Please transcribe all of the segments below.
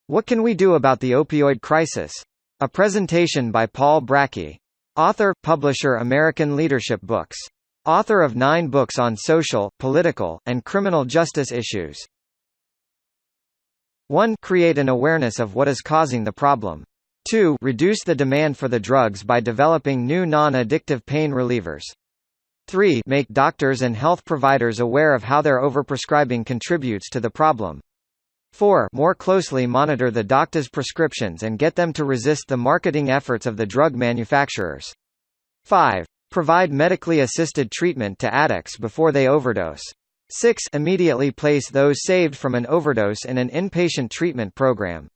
What Can We Do About the Opioid Crisis? A presentation by Paul Brackey. Author, publisher American Leadership Books. Author of 9 books on social, political, and criminal justice issues. 1. Create an awareness of what is causing the problem. 2. Reduce the demand for the drugs by developing new non-addictive pain relievers. 3. Make doctors and health providers aware of how their overprescribing contributes to the problem. 4. More closely monitor the doctor's prescriptions and get them to resist the marketing efforts of the drug manufacturers. 5. Provide medically assisted treatment to addicts before they overdose. 6. Immediately place those saved from an overdose in an inpatient treatment program.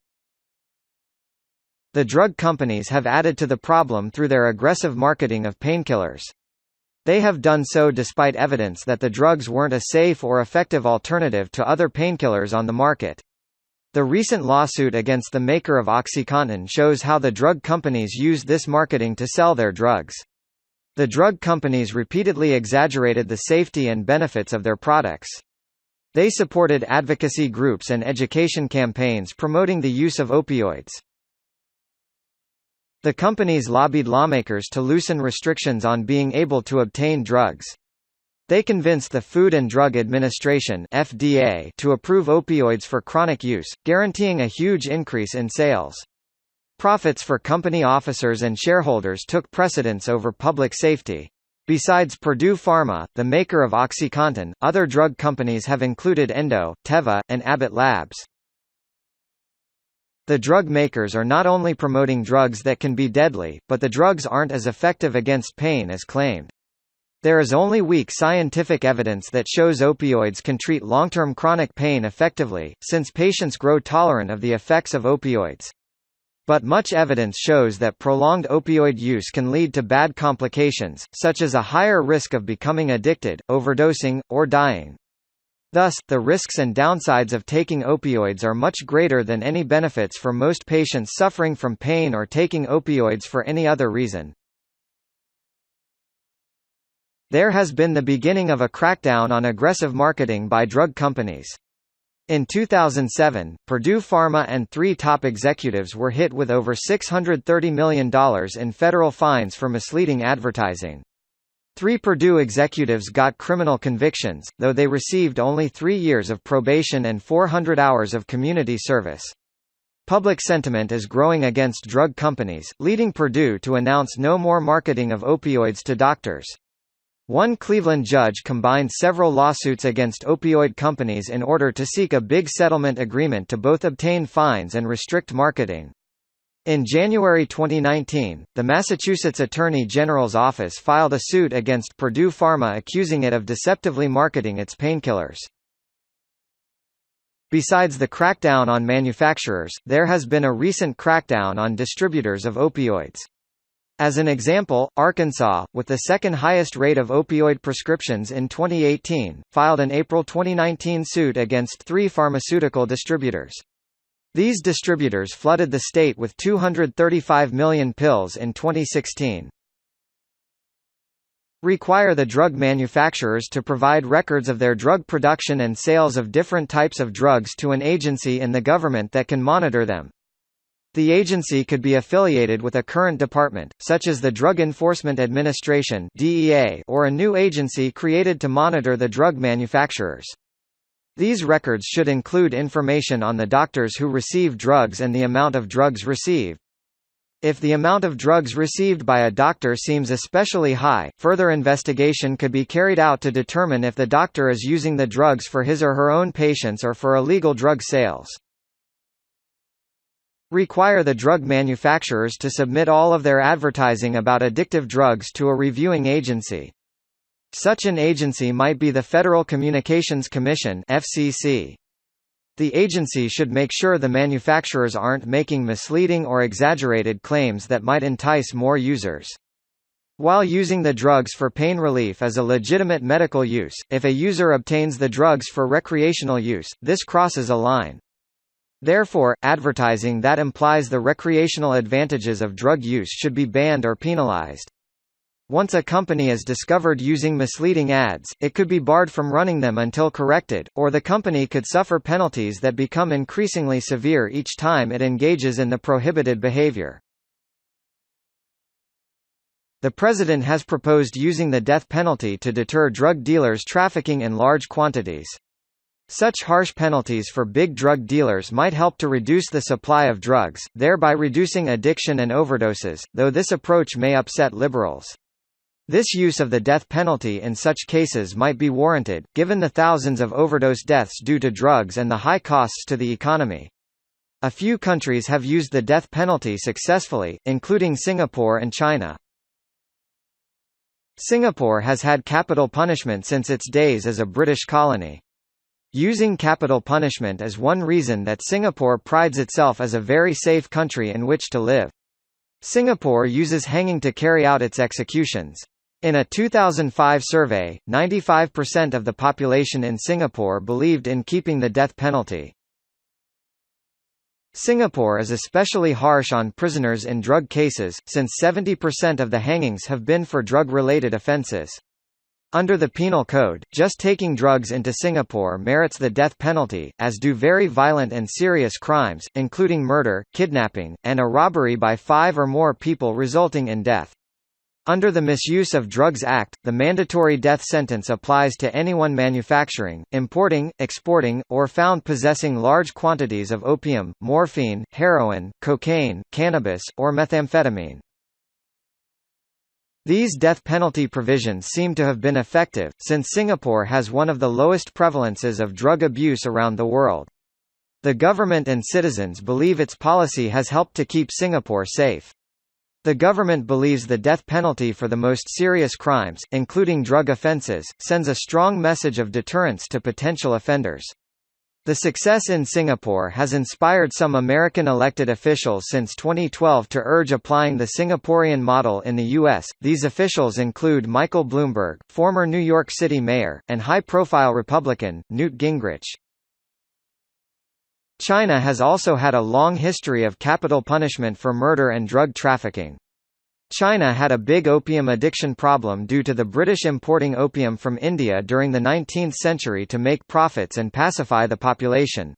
The drug companies have added to the problem through their aggressive marketing of painkillers. They have done so despite evidence that the drugs weren't a safe or effective alternative to other painkillers on the market. The recent lawsuit against the maker of OxyContin shows how the drug companies used this marketing to sell their drugs. The drug companies repeatedly exaggerated the safety and benefits of their products. They supported advocacy groups and education campaigns promoting the use of opioids. The companies lobbied lawmakers to loosen restrictions on being able to obtain drugs. They convinced the Food and Drug Administration (FDA) to approve opioids for chronic use, guaranteeing a huge increase in sales. Profits for company officers and shareholders took precedence over public safety. Besides Purdue Pharma, the maker of OxyContin, other drug companies have included Endo, Teva, and Abbott Labs. The drug makers are not only promoting drugs that can be deadly, but the drugs aren't as effective against pain as claimed. There is only weak scientific evidence that shows opioids can treat long-term chronic pain effectively, since patients grow tolerant of the effects of opioids. But much evidence shows that prolonged opioid use can lead to bad complications, such as a higher risk of becoming addicted, overdosing, or dying. Thus, the risks and downsides of taking opioids are much greater than any benefits for most patients suffering from pain or taking opioids for any other reason. There has been the beginning of a crackdown on aggressive marketing by drug companies. In 2007, Purdue Pharma and 3 top executives were hit with over $630 million in federal fines for misleading advertising. 3 Purdue executives got criminal convictions, though they received only 3 years of probation and 400 hours of community service. Public sentiment is growing against drug companies, leading Purdue to announce no more marketing of opioids to doctors. One Cleveland judge combined several lawsuits against opioid companies in order to seek a big settlement agreement to both obtain fines and restrict marketing. In January 2019, the Massachusetts Attorney General's office filed a suit against Purdue Pharma accusing it of deceptively marketing its painkillers. Besides the crackdown on manufacturers, there has been a recent crackdown on distributors of opioids. As an example, Arkansas, with the second highest rate of opioid prescriptions in 2018, filed an April 2019 suit against 3 pharmaceutical distributors. These distributors flooded the state with 235 million pills in 2016. Require the drug manufacturers to provide records of their drug production and sales of different types of drugs to an agency in the government that can monitor them. The agency could be affiliated with a current department, such as the Drug Enforcement Administration (DEA), or a new agency created to monitor the drug manufacturers. These records should include information on the doctors who receive drugs and the amount of drugs received. If the amount of drugs received by a doctor seems especially high, further investigation could be carried out to determine if the doctor is using the drugs for his or her own patients or for illegal drug sales. Require the drug manufacturers to submit all of their advertising about addictive drugs to a reviewing agency. Such an agency might be the Federal Communications Commission (FCC). The agency should make sure the manufacturers aren't making misleading or exaggerated claims that might entice more users. While using the drugs for pain relief is a legitimate medical use, if a user obtains the drugs for recreational use, this crosses a line. Therefore, advertising that implies the recreational advantages of drug use should be banned or penalized. Once a company is discovered using misleading ads, it could be barred from running them until corrected, or the company could suffer penalties that become increasingly severe each time it engages in the prohibited behavior. The president has proposed using the death penalty to deter drug dealers trafficking in large quantities. Such harsh penalties for big drug dealers might help to reduce the supply of drugs, thereby reducing addiction and overdoses, though this approach may upset liberals. This use of the death penalty in such cases might be warranted, given the thousands of overdose deaths due to drugs and the high costs to the economy. A few countries have used the death penalty successfully, including Singapore and China. Singapore has had capital punishment since its days as a British colony. Using capital punishment is one reason that Singapore prides itself as a very safe country in which to live. Singapore uses hanging to carry out its executions. In a 2005 survey, 95% of the population in Singapore believed in keeping the death penalty. Singapore is especially harsh on prisoners in drug cases, since 70% of the hangings have been for drug-related offences. Under the Penal Code, just taking drugs into Singapore merits the death penalty, as do very violent and serious crimes, including murder, kidnapping, and a robbery by 5 or more people resulting in death. Under the Misuse of Drugs Act, the mandatory death sentence applies to anyone manufacturing, importing, exporting, or found possessing large quantities of opium, morphine, heroin, cocaine, cannabis, or methamphetamine. These death penalty provisions seem to have been effective, since Singapore has one of the lowest prevalences of drug abuse around the world. The government and citizens believe its policy has helped to keep Singapore safe. The government believes the death penalty for the most serious crimes, including drug offences, sends a strong message of deterrence to potential offenders. The success in Singapore has inspired some American elected officials since 2012 to urge applying the Singaporean model in the U.S. These officials include Michael Bloomberg, former New York City mayor, and high-profile Republican, Newt Gingrich. China has also had a long history of capital punishment for murder and drug trafficking. China had a big opium addiction problem due to the British importing opium from India during the 19th century to make profits and pacify the population.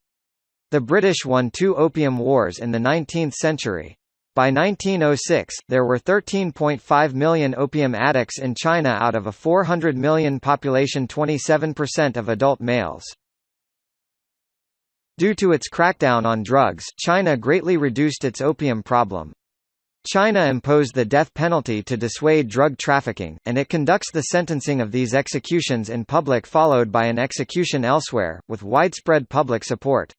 The British won 2 opium wars in the 19th century. By 1906, there were 13.5 million opium addicts in China out of a 400 million population, 27% of adult males. Due to its crackdown on drugs, China greatly reduced its opium problem. China imposed the death penalty to dissuade drug trafficking, and it conducts the sentencing of these executions in public followed by an execution elsewhere, with widespread public support.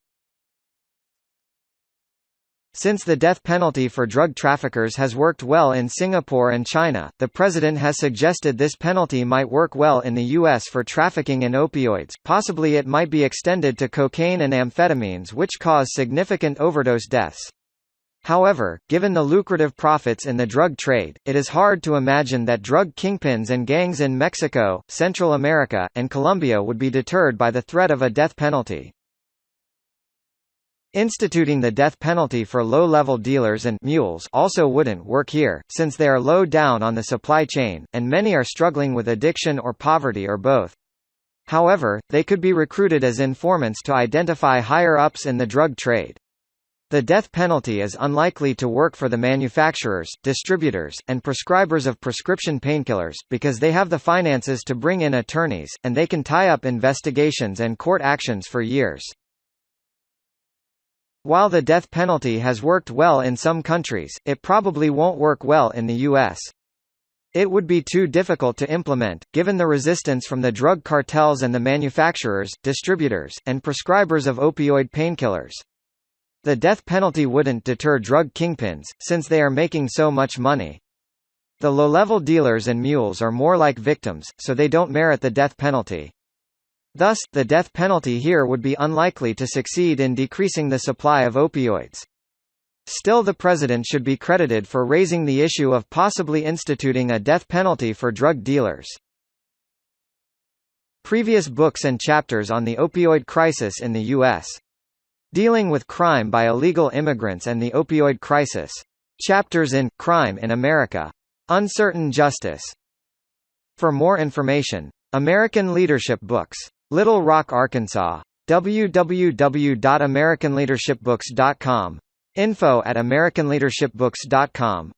Since the death penalty for drug traffickers has worked well in Singapore and China, the president has suggested this penalty might work well in the U.S. for trafficking in opioids. Possibly it might be extended to cocaine and amphetamines, which cause significant overdose deaths. However, given the lucrative profits in the drug trade, it is hard to imagine that drug kingpins and gangs in Mexico, Central America, and Colombia would be deterred by the threat of a death penalty. Instituting the death penalty for low-level dealers and mules also wouldn't work here, since they are low down on the supply chain, and many are struggling with addiction or poverty or both. However, they could be recruited as informants to identify higher-ups in the drug trade. The death penalty is unlikely to work for the manufacturers, distributors, and prescribers of prescription painkillers, because they have the finances to bring in attorneys, and they can tie up investigations and court actions for years. While the death penalty has worked well in some countries, it probably won't work well in the U.S. It would be too difficult to implement, given the resistance from the drug cartels and the manufacturers, distributors, and prescribers of opioid painkillers. The death penalty wouldn't deter drug kingpins, since they are making so much money. The low-level dealers and mules are more like victims, so they don't merit the death penalty. Thus, the death penalty here would be unlikely to succeed in decreasing the supply of opioids. Still, the president should be credited for raising the issue of possibly instituting a death penalty for drug dealers. Previous books and chapters on the opioid crisis in the U.S. Dealing with crime by illegal immigrants and the opioid crisis. Chapters in Crime in America. Uncertain Justice. For more information, American Leadership Books. Little Rock, Arkansas. www.americanleadershipbooks.com. Info@americanleadershipbooks.com